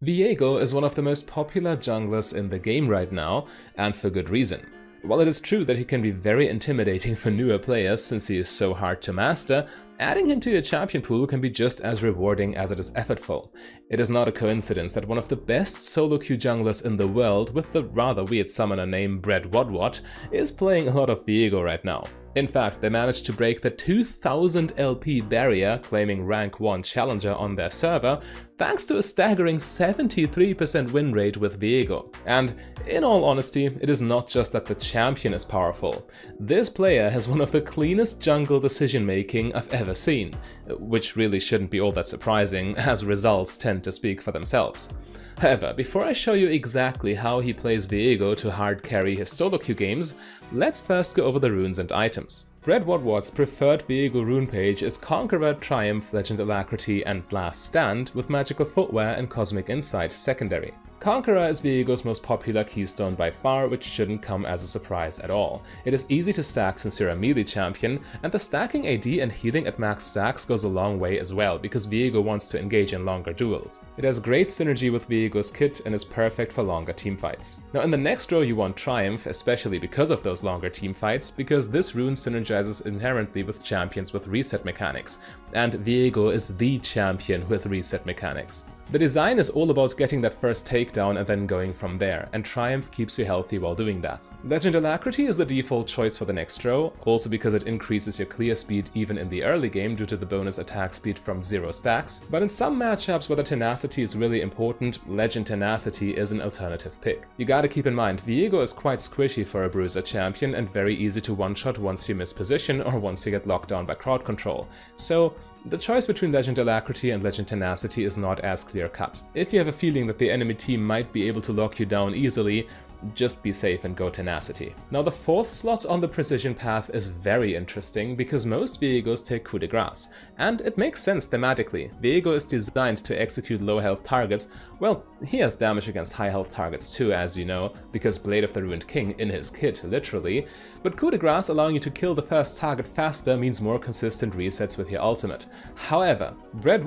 Viego is one of the most popular junglers in the game right now, and for good reason. While it is true that he can be very intimidating for newer players since he is so hard to master, adding him to your champion pool can be just as rewarding as it is effortful. It is not a coincidence that one of the best solo queue junglers in the world, with the rather weird summoner name Bread is playing a lot of Viego right now. In fact, they managed to break the 2000 LP barrier, claiming rank 1 challenger on their server, thanks to a staggering 73% win rate with Viego. And in all honesty, it is not just that the champion is powerful. This player has one of the cleanest jungle decision making I've ever seen, which really shouldn't be all that surprising, as results tend to speak for themselves. However, before I show you exactly how he plays Viego to hard carry his solo queue games, let's first go over the runes and items. Bread's preferred Viego rune page is Conqueror, Triumph, Legend Alacrity, and Last Stand, with Magical Footwear and Cosmic Insight secondary. Conqueror is Viego's most popular keystone by far, which shouldn't come as a surprise at all. It is easy to stack since you're a melee champion, and the stacking AD and healing at max stacks goes a long way as well, because Viego wants to engage in longer duels. It has great synergy with Viego's kit and is perfect for longer teamfights. Now in the next row you want Triumph, especially because of those longer teamfights, because this rune synergizes inherently with champions with reset mechanics, and Viego is the champion with reset mechanics. The design is all about getting that first takedown and then going from there, and Triumph keeps you healthy while doing that. Legend Alacrity is the default choice for the next row, also because it increases your clear speed even in the early game due to the bonus attack speed from 0 stacks, but in some matchups where the tenacity is really important, Legend Tenacity is an alternative pick. You gotta keep in mind, Viego is quite squishy for a bruiser champion and very easy to one-shot once you miss position or once you get locked down by crowd control, so the choice between Legend Alacrity and Legend Tenacity is not as clear-cut. If you have a feeling that the enemy team might be able to lock you down easily, just be safe and go Tenacity. Now the fourth slot on the precision path is very interesting because most Viegos take Coup de Grace, and it makes sense thematically. Viego is designed to execute low health targets. Well, he has damage against high health targets too, as you know, because Blade of the Ruined King in his kit, literally, but Coup de Grace allowing you to kill the first target faster means more consistent resets with your ultimate. However, Bread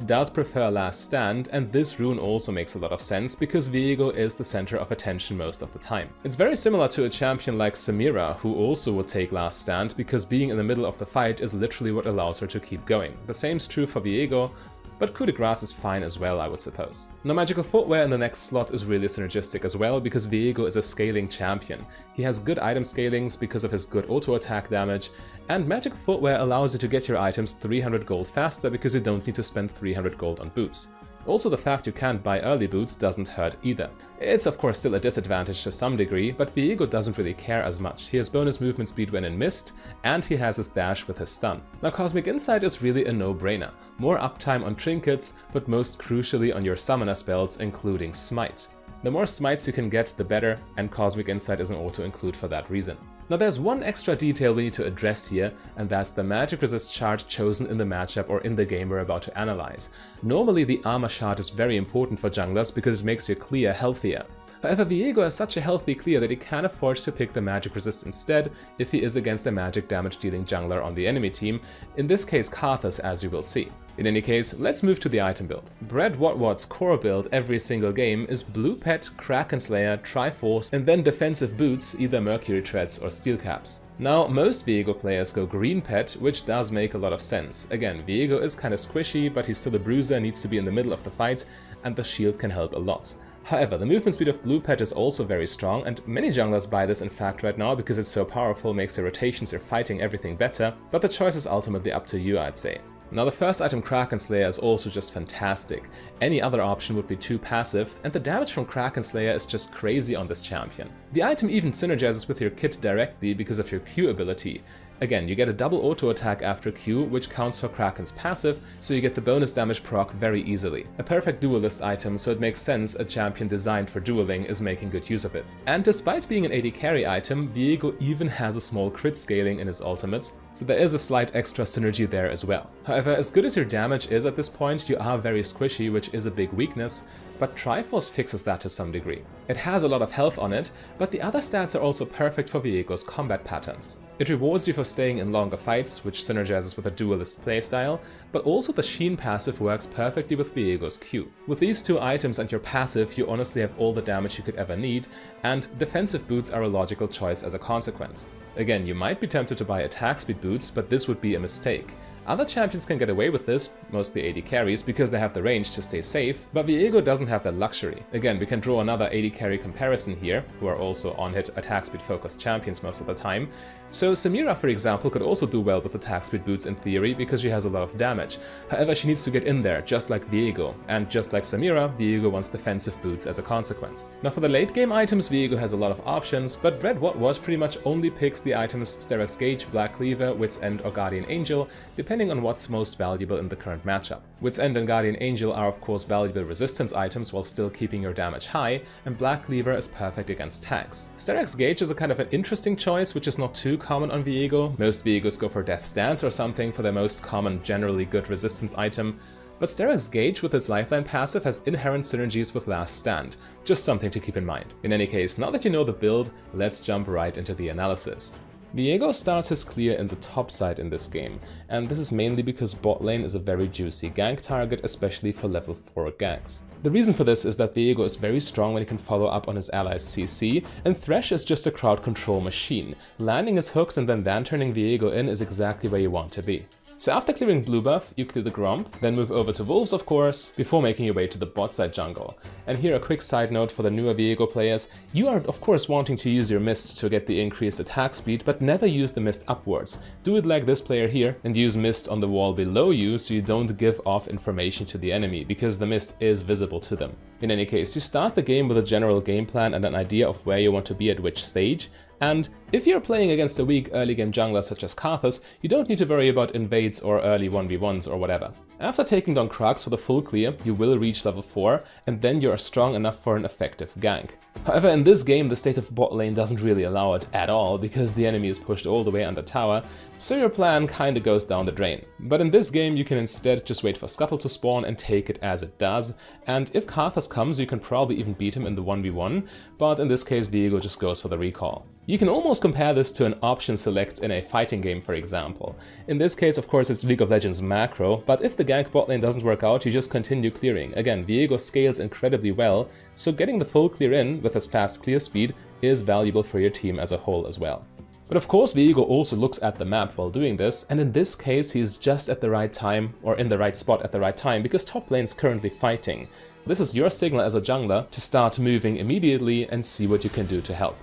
does prefer Last Stand, and this rune also makes a lot of sense because Viego is the center of attention most of the time. It's very similar to a champion like Samira, who also would take Last Stand because being in the middle of the fight is literally what allows her to keep going. The same's true for Viego, but Coup de Grace is fine as well, I would suppose. Now Magical Footwear in the next slot is really synergistic as well because Viego is a scaling champion. He has good item scalings because of his good auto attack damage, and Magical Footwear allows you to get your items 300 gold faster because you don't need to spend 300 gold on boots. Also, the fact you can't buy early boots doesn't hurt either. It's of course still a disadvantage to some degree, but Viego doesn't really care as much. He has bonus movement speed when in mist, and he has his dash with his stun. Now Cosmic Insight is really a no-brainer. More uptime on trinkets, but most crucially on your summoner spells, including Smite. The more smites you can get, the better, and Cosmic Insight is an auto-include for that reason. Now there's one extra detail we need to address here, and that's the magic resist shard chosen in the matchup or in the game we're about to analyze. Normally the armor shard is very important for junglers because it makes your clear healthier. However, Viego has such a healthy clear that he can afford to pick the magic resist instead if he is against a magic damage dealing jungler on the enemy team, in this case Karthus, as you will see. In any case, let's move to the item build. Bread's core build every single game is Blue Pet, Kraken Slayer, Triforce, and then defensive boots, either Mercury Treads or Steel Caps. Now, most Viego players go Green Pet, which does make a lot of sense. Again, Viego is kinda squishy, but he's still a bruiser, needs to be in the middle of the fight, and the shield can help a lot. However, the movement speed of Blue Pet is also very strong, and many junglers buy this in fact right now because it's so powerful, makes your rotations, your fighting, everything better, but the choice is ultimately up to you, I'd say. Now the first item, Kraken Slayer, is also just fantastic. Any other option would be too passive, and the damage from Kraken Slayer is just crazy on this champion. The item even synergizes with your kit directly because of your Q ability. Again, you get a double auto attack after Q, which counts for Kraken's passive, so you get the bonus damage proc very easily. A perfect duelist item, so it makes sense a champion designed for dueling is making good use of it. And despite being an AD carry item, Viego even has a small crit scaling in his ultimate, so there is a slight extra synergy there as well. However, as good as your damage is at this point, you are very squishy, which is a big weakness, but Triforce fixes that to some degree. It has a lot of health on it, but the other stats are also perfect for Viego's combat patterns. It rewards you for staying in longer fights, which synergizes with a duelist playstyle, but also the Sheen passive works perfectly with Viego's Q. With these two items and your passive, you honestly have all the damage you could ever need, and defensive boots are a logical choice as a consequence. Again, you might be tempted to buy attack speed boots, but this would be a mistake. Other champions can get away with this, mostly AD carries, because they have the range to stay safe, but Viego doesn't have that luxury. Again, we can draw another AD carry comparison here, who are also on-hit attack speed focused champions most of the time. So Samira, for example, could also do well with attack speed boots in theory, because she has a lot of damage. However, she needs to get in there, just like Viego, and just like Samira, Viego wants defensive boots as a consequence. Now for the late game items, Viego has a lot of options, but Red Watch pretty much only picks the items Sterak's Gage, Black Cleaver, Wit's End or Guardian Angel, depending on what's most valuable in the current matchup. Wit's End and Guardian Angel are of course valuable resistance items while still keeping your damage high, and Black Cleaver is perfect against tags. Sterak's Gage is a kind of an interesting choice, which is not too common on Viego. Most Viegos go for Death's Dance or something for their most common, generally good resistance item, but Sterak's Gage with his Lifeline passive has inherent synergies with Last Stand, just something to keep in mind. In any case, now that you know the build, let's jump right into the analysis. Viego starts his clear in the top side in this game, and this is mainly because bot lane is a very juicy gank target, especially for level 4 ganks. The reason for this is that Viego is very strong when he can follow up on his allies' CC, and Thresh is just a crowd control machine. Landing his hooks and then turning Viego in is exactly where you want to be. So after clearing blue buff, you clear the Gromp, then move over to Wolves of course, before making your way to the bot side jungle. And here a quick side note for the newer Viego players, you are of course wanting to use your mist to get the increased attack speed, but never use the mist upwards. Do it like this player here, and use mist on the wall below you so you don't give off information to the enemy, because the mist is visible to them. In any case, you start the game with a general game plan and an idea of where you want to be at which stage, and if you're playing against a weak early game jungler such as Karthus, you don't need to worry about invades or early 1v1s or whatever. After taking down Krugs for the full clear, you will reach level 4, and then you are strong enough for an effective gank. However, in this game the state of bot lane doesn't really allow it at all, because the enemy is pushed all the way under tower, so your plan kinda goes down the drain. But in this game you can instead just wait for Scuttle to spawn and take it as it does, and if Karthus comes you can probably even beat him in the 1v1, but in this case Viego just goes for the recall. You can almost compare this to an option select in a fighting game, for example. In this case, of course, it's League of Legends macro, but if the gank bot lane doesn't work out, you just continue clearing. Again, Viego scales incredibly well, so getting the full clear in with his fast clear speed is valuable for your team as a whole as well. But of course, Viego also looks at the map while doing this, and in this case he's just at the right time, or in the right spot at the right time, because top lane's currently fighting. This is your signal as a jungler to start moving immediately and see what you can do to help.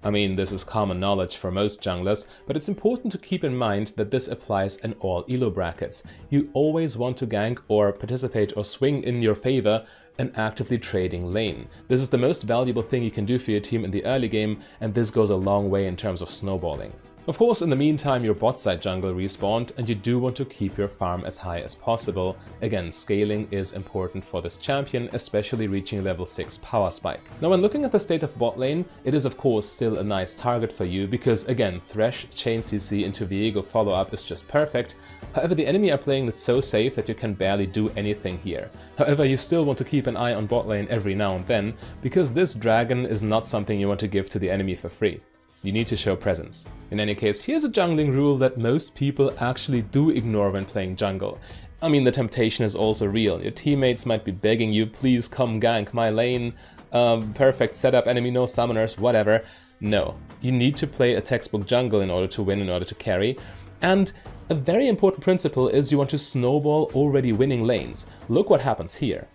I mean, this is common knowledge for most junglers, but it's important to keep in mind that this applies in all elo brackets. You always want to gank or participate or swing in your favor an actively trading lane. This is the most valuable thing you can do for your team in the early game, and this goes a long way in terms of snowballing. Of course, in the meantime, your bot side jungle respawned, and you do want to keep your farm as high as possible. Again, scaling is important for this champion, especially reaching level 6 power spike. Now, when looking at the state of bot lane, it is of course still a nice target for you, because again, Thresh chain CC into Viego follow-up is just perfect. However, the enemy are playing it so safe that you can barely do anything here. However, you still want to keep an eye on bot lane every now and then, because this dragon is not something you want to give to the enemy for free. You need to show presence. In any case, here's a jungling rule that most people actually do ignore when playing jungle. I mean, the temptation is also real. Your teammates might be begging you, please come gank my lane, perfect setup, enemy no summoners, whatever. No, you need to play a textbook jungle in order to win, in order to carry. And a very important principle is you want to snowball already winning lanes. Look what happens here.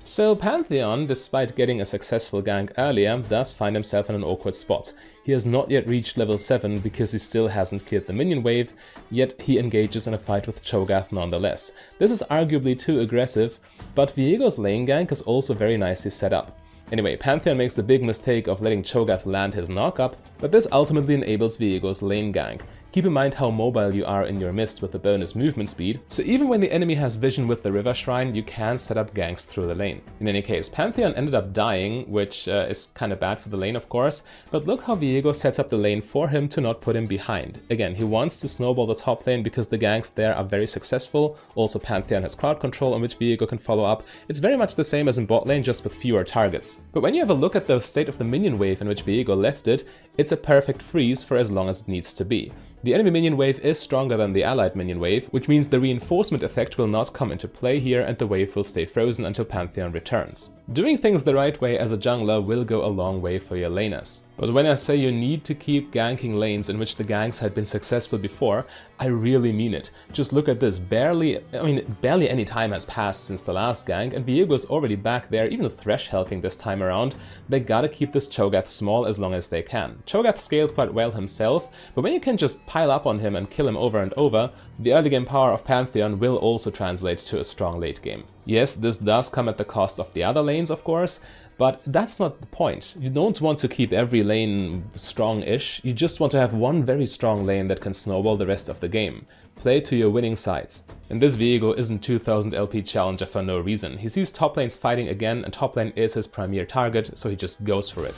So Pantheon, despite getting a successful gank earlier, does find himself in an awkward spot. He has not yet reached level 7 because he still hasn't cleared the minion wave, yet he engages in a fight with Cho'Gath nonetheless. This is arguably too aggressive, but Viego's lane gank is also very nicely set up. Anyway, Pantheon makes the big mistake of letting Cho'Gath land his knockup, but this ultimately enables Viego's lane gank. Keep in mind how mobile you are in your mist with the bonus movement speed, so even when the enemy has vision with the River Shrine, you can set up ganks through the lane. In any case, Pantheon ended up dying, which is kinda bad for the lane of course, but look how Viego sets up the lane for him to not put him behind. Again, he wants to snowball the top lane because the ganks there are very successful. Also, Pantheon has crowd control on which Viego can follow up. It's very much the same as in bot lane, just with fewer targets. But when you have a look at the state of the minion wave in which Viego left it, it's a perfect freeze for as long as it needs to be. The enemy minion wave is stronger than the allied minion wave, which means the reinforcement effect will not come into play here and the wave will stay frozen until Pantheon returns. Doing things the right way as a jungler will go a long way for your laners. But when I say you need to keep ganking lanes in which the ganks had been successful before, I really mean it. Just look at this, barely any time has passed since the last gank and Viego's already back there, even Thresh helping this time around. They gotta keep this Cho'Gath small as long as they can. Cho'Gath scales quite well himself, but when you can just pile up on him and kill him over and over, the early game power of Pantheon will also translate to a strong late game. Yes, this does come at the cost of the other lanes of course, but that's not the point. You don't want to keep every lane strong-ish, you just want to have one very strong lane that can snowball the rest of the game. Play to your winning sides. And this Viego isn't 2000 LP challenger for no reason. He sees top lanes fighting again and top lane is his premier target, so he just goes for it.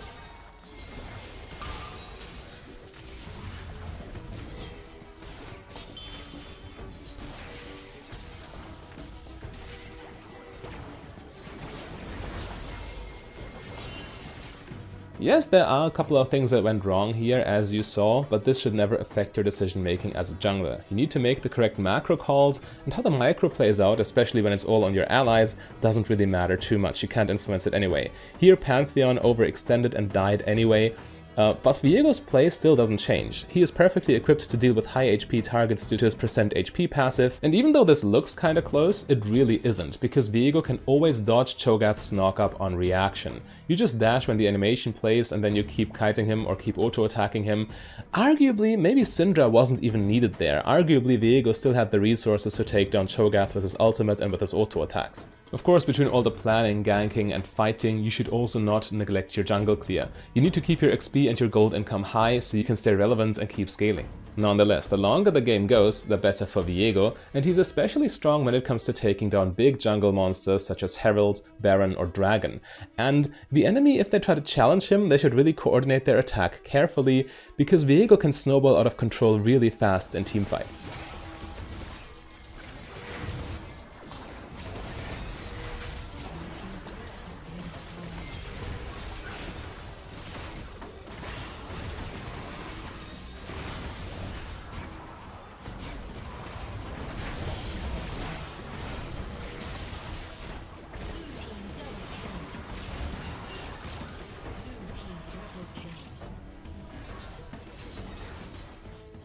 Yes, there are a couple of things that went wrong here, as you saw, but this should never affect your decision making as a jungler. You need to make the correct macro calls, and how the micro plays out, especially when it's all on your allies, doesn't really matter too much. You can't influence it anyway. Here Pantheon overextended and died anyway, but Viego's play still doesn't change. He is perfectly equipped to deal with high HP targets due to his percent HP passive, and even though this looks kinda close, it really isn't, because Viego can always dodge Cho'Gath's knockup on reaction. You just dash when the animation plays and then you keep kiting him or keep auto-attacking him. Arguably, maybe Syndra wasn't even needed there. Arguably, Viego still had the resources to take down Cho'Gath with his ultimate and with his auto-attacks. Of course, between all the planning, ganking and fighting, you should also not neglect your jungle clear. You need to keep your XP and your gold income high so you can stay relevant and keep scaling. Nonetheless, the longer the game goes, the better for Viego, and he's especially strong when it comes to taking down big jungle monsters such as Herald, Baron or Dragon. And the enemy, if they try to challenge him, they should really coordinate their attack carefully, because Viego can snowball out of control really fast in teamfights.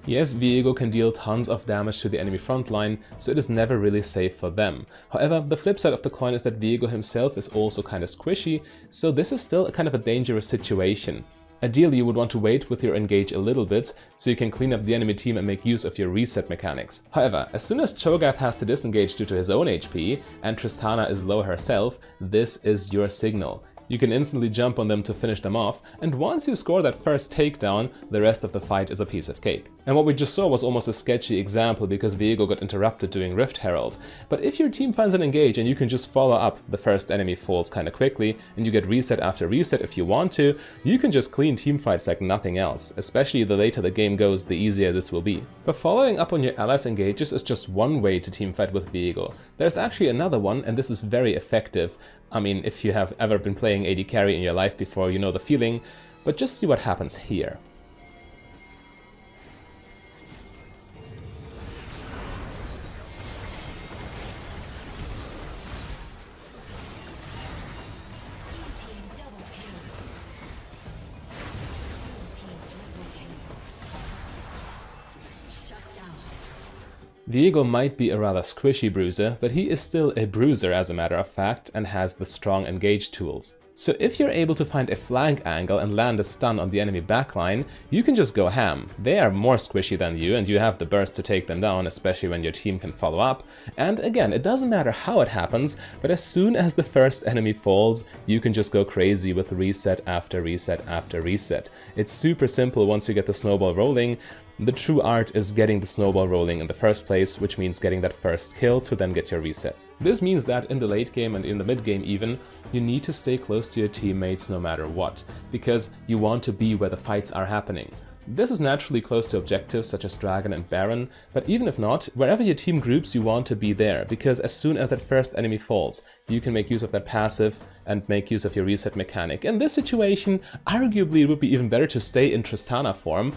Yes, Viego can deal tons of damage to the enemy frontline, so it is never really safe for them. However, the flip side of the coin is that Viego himself is also kinda squishy, so this is still kind of a dangerous situation. Ideally, you would want to wait with your engage a little bit, so you can clean up the enemy team and make use of your reset mechanics. However, as soon as Cho'Gath has to disengage due to his own HP, and Tristana is low herself, this is your signal. You can instantly jump on them to finish them off, and once you score that first takedown, the rest of the fight is a piece of cake. And what we just saw was almost a sketchy example because Viego got interrupted doing Rift Herald. But if your team finds an engage and you can just follow up, the first enemy falls kinda quickly, and you get reset after reset if you want to, you can just clean teamfights like nothing else. Especially the later the game goes, the easier this will be. But following up on your allies' engages is just one way to teamfight with Viego. There's actually another one, and this is very effective. I mean, if you have ever been playing AD carry in your life before, you know the feeling, but just see what happens here. Viego might be a rather squishy bruiser, but he is still a bruiser as a matter of fact, and has the strong engage tools. So if you're able to find a flank angle and land a stun on the enemy backline, you can just go ham. They are more squishy than you, and you have the burst to take them down, especially when your team can follow up. And again, it doesn't matter how it happens, but as soon as the first enemy falls, you can just go crazy with reset after reset after reset. It's super simple once you get the snowball rolling. The true art is getting the snowball rolling in the first place, which means getting that first kill to then get your resets. This means that in the late game and in the mid game even, you need to stay close to your teammates no matter what, because you want to be where the fights are happening. This is naturally close to objectives such as Dragon and Baron, but even if not, wherever your team groups you want to be there, because as soon as that first enemy falls, you can make use of that passive and make use of your reset mechanic. In this situation, arguably it would be even better to stay in Tristana form,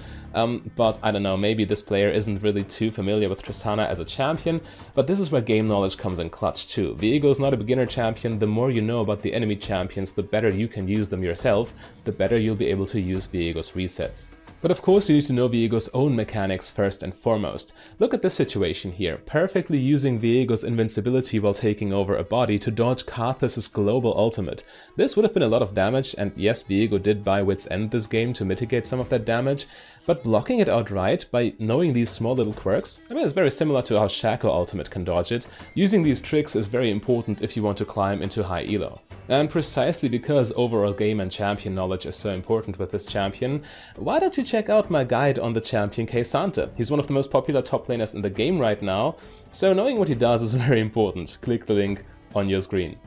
but I don't know, maybe this player isn't really too familiar with Tristana as a champion, but this is where game knowledge comes in clutch too. Viego is not a beginner champion. The more you know about the enemy champions, the better you can use them yourself, the better you'll be able to use Viego's resets. But of course you need to know Viego's own mechanics first and foremost. Look at this situation here, perfectly using Viego's invincibility while taking over a body to dodge Karthus' global ultimate. This would have been a lot of damage, and yes, Viego did buy Wit's End this game to mitigate some of that damage, but blocking it outright by knowing these small little quirks, I mean, it's very similar to how Shaco ultimate can dodge it. Using these tricks is very important if you want to climb into high elo. And precisely because overall game and champion knowledge is so important with this champion, why don't you check out my guide on the champion K'Sante. He's one of the most popular top laners in the game right now, so knowing what he does is very important. Click the link on your screen.